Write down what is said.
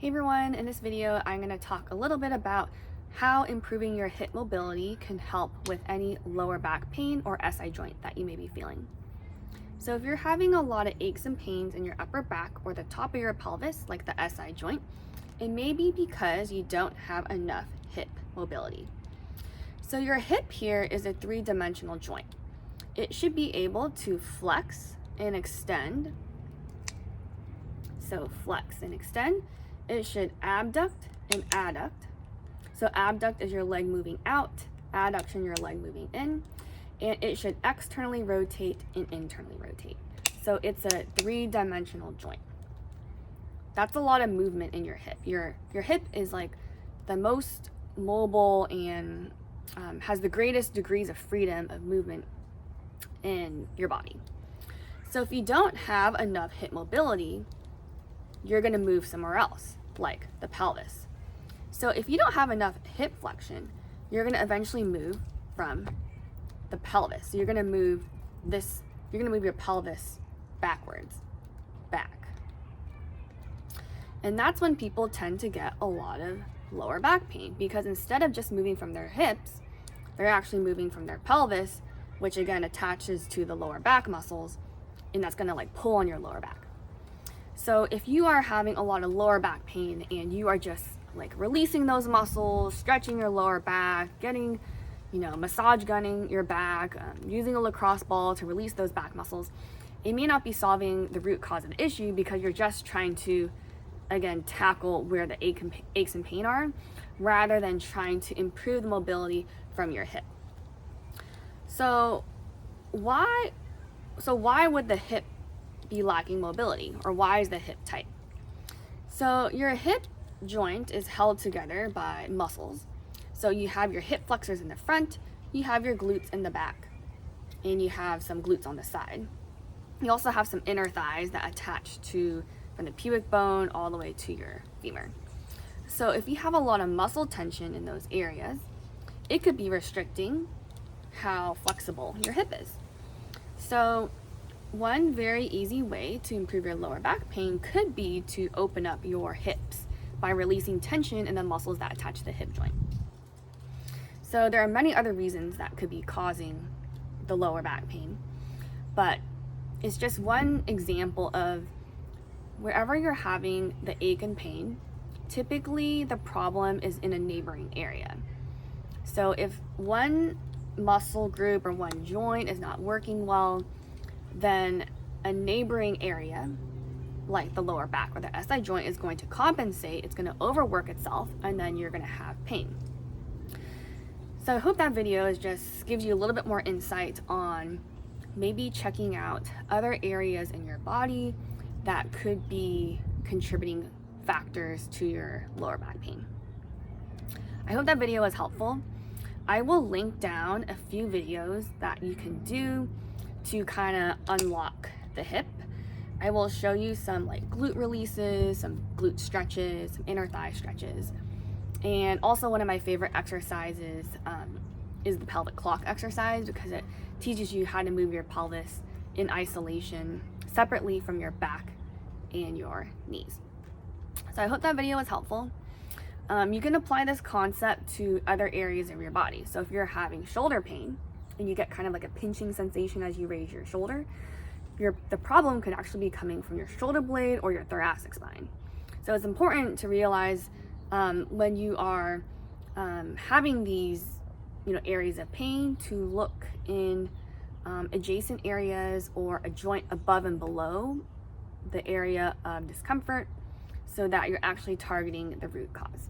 Hey everyone, in this video I'm going to talk a little bit about how improving your hip mobility can help with any lower back pain or SI joint that you may be feeling. So if you're having a lot of aches and pains in your upper back or the top of your pelvis, like the SI joint, it may be because you don't have enough hip mobility. So your hip here is a three-dimensional joint. It should be able to flex and extend. So flex and extend. It should abduct and adduct. So abduct is your leg moving out, adduction your leg moving in, and it should externally rotate and internally rotate. So it's a three-dimensional joint. That's a lot of movement in your hip. Your hip is like the most mobile and has the greatest degrees of freedom of movement in your body. So if you don't have enough hip mobility, you're going to move somewhere else, like the pelvis. So if you don't have enough hip flexion, you're going to eventually move from the pelvis. So you're going to move your pelvis backwards, back. And that's when people tend to get a lot of lower back pain, because instead of just moving from their hips, they're actually moving from their pelvis, which again attaches to the lower back muscles, and that's going to like pull on your lower back. So if you are having a lot of lower back pain and you are just like releasing those muscles, stretching your lower back, getting, massage gunning your back, using a lacrosse ball to release those back muscles, it may not be solving the root cause of the issue, because you're just trying to, again, tackle where the aches and pain are, rather than trying to improve the mobility from your hip. So why would the hip be lacking mobility, or why is the hip tight? So your hip joint is held together by muscles. So you have your hip flexors in the front, you have your glutes in the back, and you have some glutes on the side. You also have some inner thighs that attach to from the pubic bone all the way to your femur. So if you have a lot of muscle tension in those areas, it could be restricting how flexible your hip is. So one very easy way to improve your lower back pain could be to open up your hips by releasing tension in the muscles that attach to the hip joint. So there are many other reasons that could be causing the lower back pain, but it's just one example of wherever you're having the ache and pain, typically the problem is in a neighboring area. So if one muscle group or one joint is not working well, then a neighboring area, like the lower back or the SI joint, is going to compensate. It's going to overwork itself, and then you're going to have pain. So I hope that video just gives you a little bit more insight on maybe checking out other areas in your body that could be contributing factors to your lower back pain. I hope that video was helpful. I will link down a few videos that you can do to kind of unlock the hip. I will show you some like glute releases, some glute stretches, some inner thigh stretches. And also one of my favorite exercises is the pelvic clock exercise, because it teaches you how to move your pelvis in isolation, separately from your back and your knees. So I hope that video was helpful. You can apply this concept to other areas of your body. So if you're having shoulder pain and you get kind of like a pinching sensation as you raise your shoulder, the problem could actually be coming from your shoulder blade or your thoracic spine. So it's important to realize when you are having these areas of pain, to look in adjacent areas or a joint above and below the area of discomfort, so that you're actually targeting the root cause.